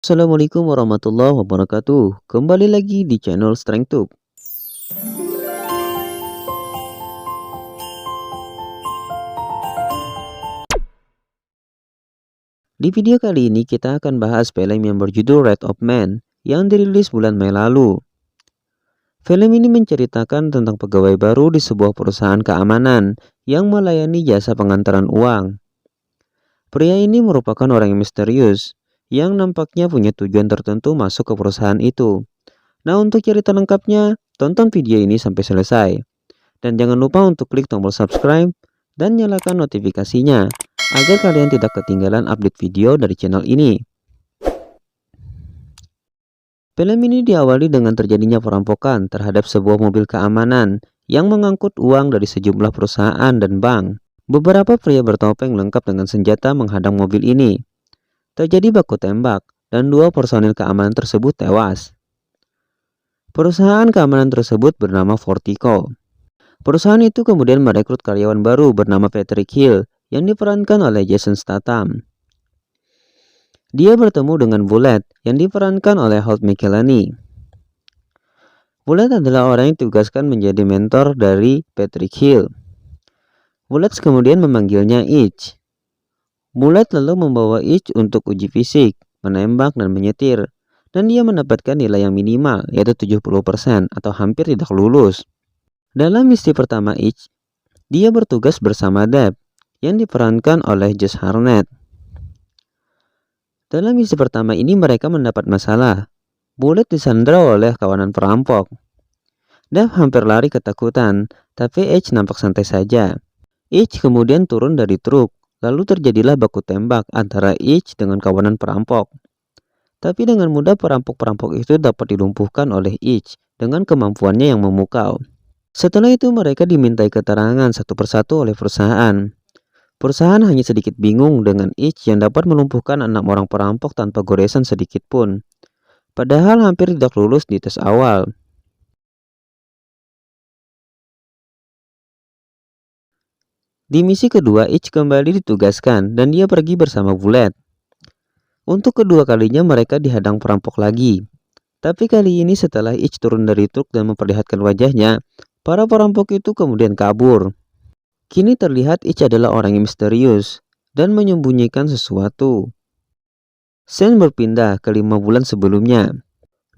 Assalamualaikum warahmatullahi wabarakatuh. Kembali lagi di channel StrengthTube. Di video kali ini kita akan bahas film yang berjudul Red of Man yang dirilis bulan Mei lalu. Film ini menceritakan tentang pegawai baru di sebuah perusahaan keamanan yang melayani jasa pengantaran uang. Pria ini merupakan orang yang misterius yang nampaknya punya tujuan tertentu masuk ke perusahaan itu. Nah, untuk cerita lengkapnya, tonton video ini sampai selesai. Dan jangan lupa untuk klik tombol subscribe dan nyalakan notifikasinya agar kalian tidak ketinggalan update video dari channel ini. Film ini diawali dengan terjadinya perampokan terhadap sebuah mobil keamanan yang mengangkut uang dari sejumlah perusahaan dan bank. Beberapa pria bertopeng lengkap dengan senjata menghadang mobil ini. Terjadi baku tembak dan dua personil keamanan tersebut tewas. Perusahaan keamanan tersebut bernama Fortico. Perusahaan itu kemudian merekrut karyawan baru bernama Patrick Hill yang diperankan oleh Jason Statham. Dia bertemu dengan Bullet yang diperankan oleh Holt McCallany. Bullet adalah orang yang ditugaskan menjadi mentor dari Patrick Hill. Bullet kemudian memanggilnya Itch. Bullet lalu membawa Itch untuk uji fisik, menembak dan menyetir, dan dia mendapatkan nilai yang minimal yaitu 70% atau hampir tidak lulus. Dalam misi pertama Itch, dia bertugas bersama Deb yang diperankan oleh Josh Hartnett. Dalam misi pertama ini mereka mendapat masalah. Bullet disandra oleh kawanan perampok. Deb hampir lari ketakutan, tapi Itch nampak santai saja. Itch kemudian turun dari truk, lalu terjadilah baku tembak antara Itch dengan kawanan perampok. Tapi dengan mudah perampok-perampok itu dapat dilumpuhkan oleh Itch dengan kemampuannya yang memukau. Setelah itu mereka dimintai keterangan satu persatu oleh perusahaan. Perusahaan hanya sedikit bingung dengan Itch yang dapat melumpuhkan 6 orang perampok tanpa goresan sedikit pun. Padahal hampir tidak lulus di tes awal. Di misi kedua, Itch kembali ditugaskan dan dia pergi bersama Bullet. Untuk kedua kalinya mereka dihadang perampok lagi. Tapi kali ini setelah Itch turun dari truk dan memperlihatkan wajahnya, para perampok itu kemudian kabur. Kini terlihat Itch adalah orang yang misterius dan menyembunyikan sesuatu. Scene berpindah ke 5 bulan sebelumnya.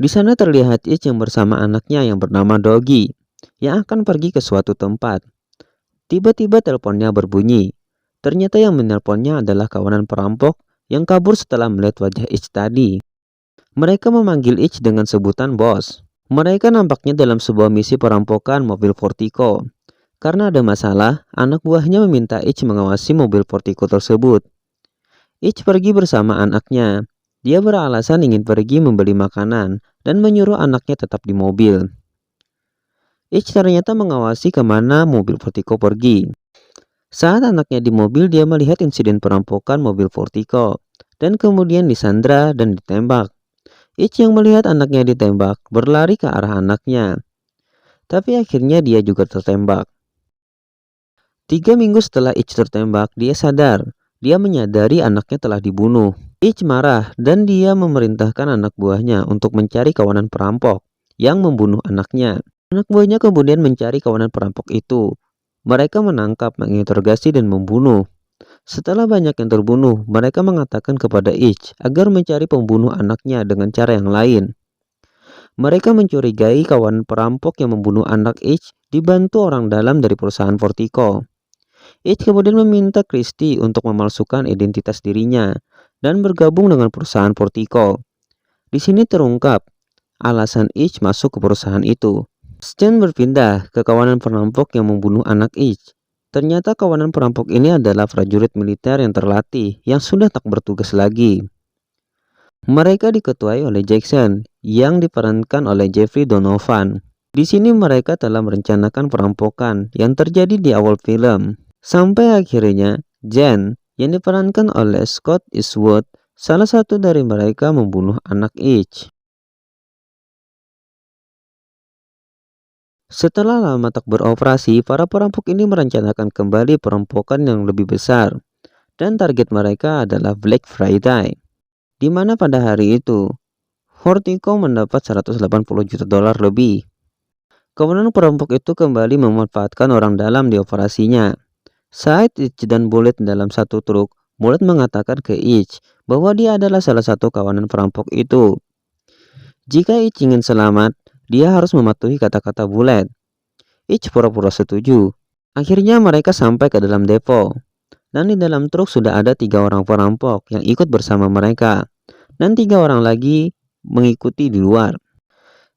Di sana terlihat Itch yang bersama anaknya yang bernama Doggy yang akan pergi ke suatu tempat. Tiba-tiba teleponnya berbunyi. Ternyata yang menelponnya adalah kawanan perampok yang kabur setelah melihat wajah Itch tadi. Mereka memanggil Itch dengan sebutan bos. Mereka nampaknya dalam sebuah misi perampokan mobil Fortico. Karena ada masalah, anak buahnya meminta Itch mengawasi mobil Fortico tersebut. Itch pergi bersama anaknya. Dia beralasan ingin pergi membeli makanan dan menyuruh anaknya tetap di mobil. Itch ternyata mengawasi kemana mobil Fortico pergi. Saat anaknya di mobil, dia melihat insiden perampokan mobil Fortico dan kemudian disandra dan ditembak. Itch yang melihat anaknya ditembak berlari ke arah anaknya. Tapi akhirnya dia juga tertembak. 3 minggu setelah Itch tertembak, dia sadar. Dia menyadari anaknya telah dibunuh. Itch marah dan dia memerintahkan anak buahnya untuk mencari kawanan perampok yang membunuh anaknya. Anak buahnya kemudian mencari kawanan perampok itu. Mereka menangkap, menginterogasi dan membunuh. Setelah banyak yang terbunuh, mereka mengatakan kepada Itch agar mencari pembunuh anaknya dengan cara yang lain. Mereka mencurigai kawanan perampok yang membunuh anak Itch dibantu orang dalam dari perusahaan Fortico. Itch kemudian meminta Christy untuk memalsukan identitas dirinya dan bergabung dengan perusahaan Fortico. Di sini terungkap alasan Itch masuk ke perusahaan itu. Scene berpindah ke kawanan perampok yang membunuh anak Itch. Ternyata kawanan perampok ini adalah prajurit militer yang terlatih yang sudah tak bertugas lagi. Mereka diketuai oleh Jackson yang diperankan oleh Jeffrey Donovan. Di sini mereka telah merencanakan perampokan yang terjadi di awal film. Sampai akhirnya Jen yang diperankan oleh Scott Eastwood, salah satu dari mereka membunuh anak Itch. Setelah lama tak beroperasi, para perampok ini merencanakan kembali perampokan yang lebih besar. Dan target mereka adalah Black Friday. di mana pada hari itu Hortico mendapat 180 juta dolar lebih. Kemudian perampok itu kembali memanfaatkan orang dalam di operasinya. Saat Itch dan Bullet dalam satu truk, Bullet mengatakan ke Itch bahwa dia adalah salah satu kawanan perampok itu. Jika Itch ingin selamat, dia harus mematuhi kata-kata Bullet. Itch pura-pura setuju. Akhirnya mereka sampai ke dalam depo. Dan di dalam truk sudah ada 3 orang perampok yang ikut bersama mereka. Dan 3 orang lagi mengikuti di luar.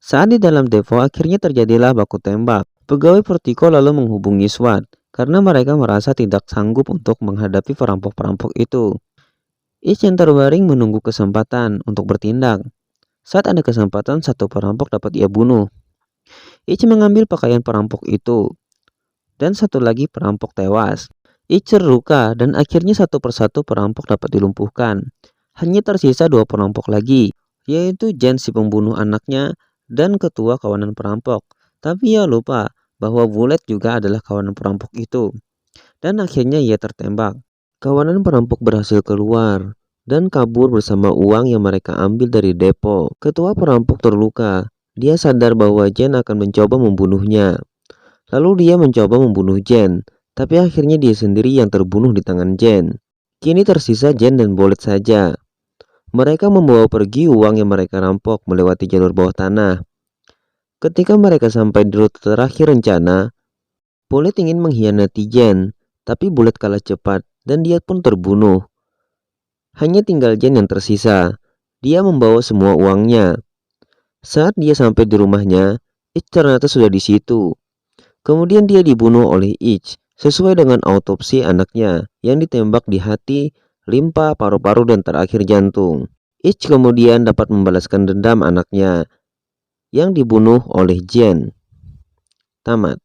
Saat di dalam depo akhirnya terjadilah baku tembak. Pegawai Vertigo lalu menghubungi SWAT karena mereka merasa tidak sanggup untuk menghadapi perampok-perampok itu. Itch yang terbaring menunggu kesempatan untuk bertindak. Saat ada kesempatan, satu perampok dapat ia bunuh. Itch mengambil pakaian perampok itu dan satu lagi perampok tewas. Itch terluka dan akhirnya satu persatu perampok dapat dilumpuhkan. Hanya tersisa 2 perampok lagi, yaitu Jen si pembunuh anaknya dan ketua kawanan perampok. Tapi ia lupa bahwa Bullet juga adalah kawanan perampok itu. Dan akhirnya ia tertembak. Kawanan perampok berhasil keluar dan kabur bersama uang yang mereka ambil dari depo. Ketua perampok terluka. Dia sadar bahwa Jen akan mencoba membunuhnya. Lalu dia mencoba membunuh Jen, tapi akhirnya dia sendiri yang terbunuh di tangan Jen. Kini tersisa Jen dan Bullet saja. Mereka membawa pergi uang yang mereka rampok melewati jalur bawah tanah. Ketika mereka sampai di rute terakhir rencana, Bullet ingin mengkhianati Jen, tapi Bullet kalah cepat dan dia pun terbunuh. Hanya tinggal Jen yang tersisa. Dia membawa semua uangnya. Saat dia sampai di rumahnya, Itch ternyata sudah di situ. Kemudian dia dibunuh oleh Itch sesuai dengan autopsi anaknya yang ditembak di hati, limpa, paru-paru, dan terakhir jantung. Itch kemudian dapat membalaskan dendam anaknya yang dibunuh oleh Jen. Tamat.